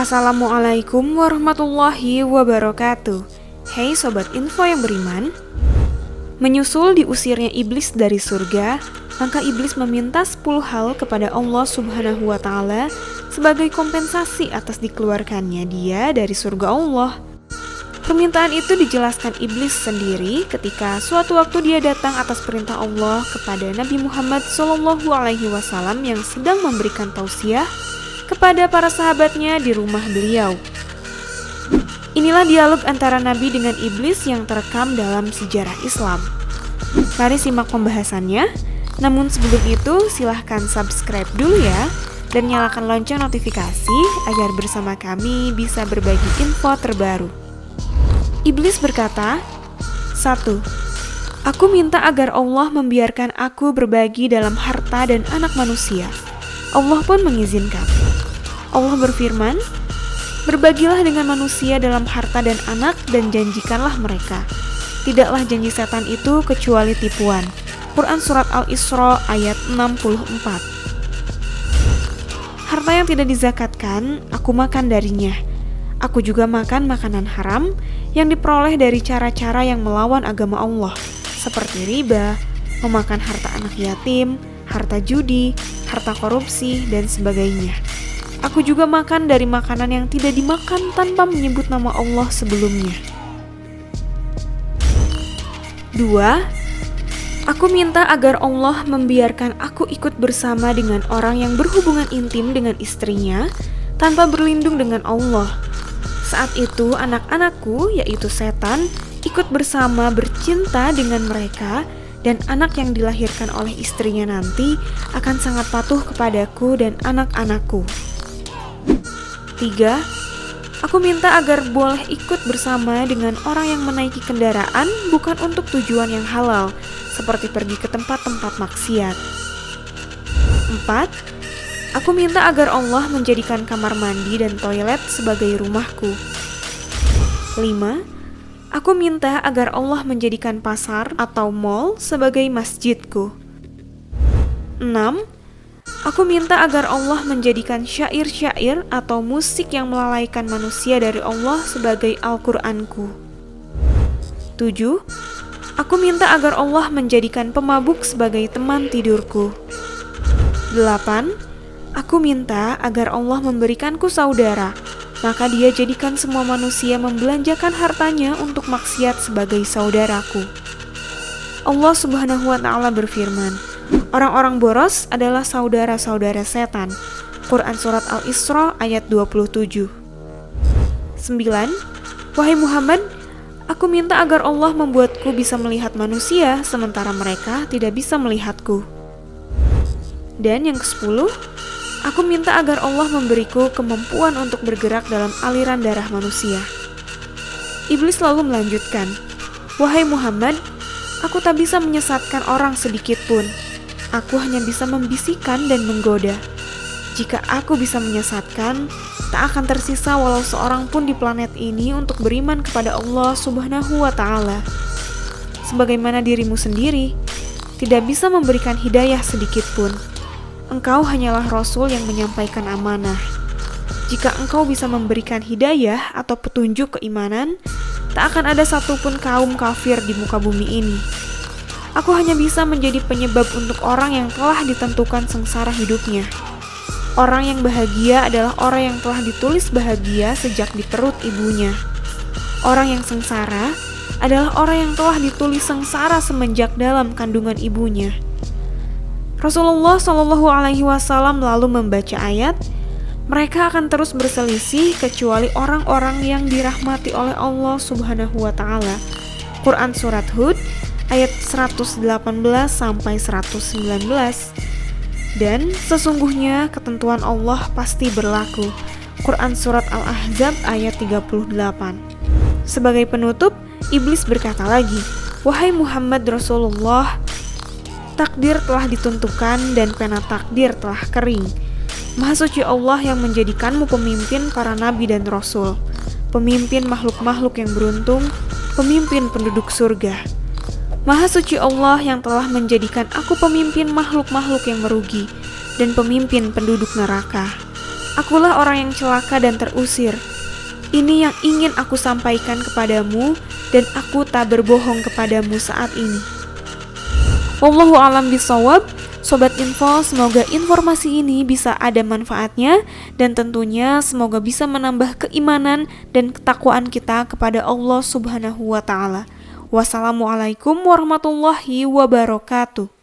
Assalamualaikum warahmatullahi wabarakatuh. Hei Sobat Info yang beriman. Menyusul diusirnya iblis dari surga, maka iblis meminta 10 hal kepada Allah Subhanahu wa Ta'ala sebagai kompensasi atas dikeluarkannya dia dari surga Allah. Permintaan itu dijelaskan iblis sendiri ketika suatu waktu dia datang atas perintah Allah kepada Nabi Muhammad SAW yang sedang memberikan tausiah kepada para sahabatnya di rumah beliau. Inilah dialog antara Nabi dengan iblis yang terekam dalam sejarah Islam. Mari simak pembahasannya. Namun sebelum itu silahkan subscribe dulu ya, dan nyalakan lonceng notifikasi agar bersama kami bisa berbagi info terbaru. Iblis berkata, 1. Aku minta agar Allah membiarkan aku berbagi dalam harta dan anak manusia. Allah pun mengizinkan. Allah berfirman, berbagilah dengan manusia dalam harta dan anak dan janjikanlah mereka. Tidaklah janji setan itu kecuali tipuan. Quran Surat Al-Isra ayat 64. Harta yang tidak dizakatkan, aku makan darinya. Aku juga makan makanan haram yang diperoleh dari cara-cara yang melawan agama Allah, seperti riba, memakan harta anak yatim, harta judi, harta korupsi, dan sebagainya. Aku juga makan dari makanan yang tidak dimakan tanpa menyebut nama Allah sebelumnya. 2. Aku minta agar Allah membiarkan aku ikut bersama dengan orang yang berhubungan intim dengan istrinya tanpa berlindung dengan Allah. Saat itu anak-anakku, yaitu setan, ikut bersama bercinta dengan mereka, dan anak yang dilahirkan oleh istrinya nanti akan sangat patuh kepadaku dan anak-anakku. 3. Aku minta agar boleh ikut bersama dengan orang yang menaiki kendaraan bukan untuk tujuan yang halal, seperti pergi ke tempat-tempat maksiat. 4. Aku minta agar Allah menjadikan kamar mandi dan toilet sebagai rumahku. 5. Aku minta agar Allah menjadikan pasar atau mall sebagai masjidku. 6. Aku minta agar Allah menjadikan syair-syair atau musik yang melalaikan manusia dari Allah sebagai Al-Qur'anku. 7. Aku minta agar Allah menjadikan pemabuk sebagai teman tidurku. 8. Aku minta agar Allah memberikanku saudara, maka Dia jadikan semua manusia membelanjakan hartanya untuk maksiat sebagai saudaraku. Allah Subhanahu wa Ta'ala berfirman, orang-orang boros adalah saudara-saudara setan. Quran Surat Al-Isra ayat 27. 9. Wahai Muhammad, aku minta agar Allah membuatku bisa melihat manusia sementara mereka tidak bisa melihatku. Dan yang ke-10, aku minta agar Allah memberiku kemampuan untuk bergerak dalam aliran darah manusia. Iblis lalu melanjutkan, wahai Muhammad, aku tak bisa menyesatkan orang sedikit pun. Aku hanya bisa membisikkan dan menggoda. Jika aku bisa menyesatkan, tak akan tersisa walau seorang pun di planet ini untuk beriman kepada Allah Subhanahu wa Ta'ala. Sebagaimana dirimu sendiri, tidak bisa memberikan hidayah sedikit pun. Engkau hanyalah Rasul yang menyampaikan amanah. Jika engkau bisa memberikan hidayah atau petunjuk keimanan, tak akan ada satupun kaum kafir di muka bumi ini. Aku hanya bisa menjadi penyebab untuk orang yang telah ditentukan sengsara hidupnya. Orang yang bahagia adalah orang yang telah ditulis bahagia sejak di perut ibunya. Orang yang sengsara adalah orang yang telah ditulis sengsara semenjak dalam kandungan ibunya. Rasulullah SAW lalu membaca ayat, mereka akan terus berselisih kecuali orang-orang yang dirahmati oleh Allah Subhanahu wa Ta'ala. Quran Surat Hud ayat 118 sampai 119. Dan sesungguhnya ketentuan Allah pasti berlaku. Quran Surat Al-Ahzab ayat 38. Sebagai penutup, iblis berkata lagi, wahai Muhammad Rasulullah, takdir telah ditentukan dan pena takdir telah kering. Maha suci Allah yang menjadikanmu pemimpin para nabi dan rasul, pemimpin makhluk-makhluk yang beruntung, pemimpin penduduk surga. Maha suci Allah yang telah menjadikan aku pemimpin makhluk-makhluk yang merugi dan pemimpin penduduk neraka. Akulah orang yang celaka dan terusir. Ini yang ingin aku sampaikan kepadamu, dan aku tak berbohong kepadamu saat ini. Wallahu a'lam bishawab. Sobat Info, semoga informasi ini bisa ada manfaatnya, dan tentunya semoga bisa menambah keimanan dan ketakwaan kita kepada Allah Subhanahu wa Ta'ala. Wassalamualaikum warahmatullahi wabarakatuh.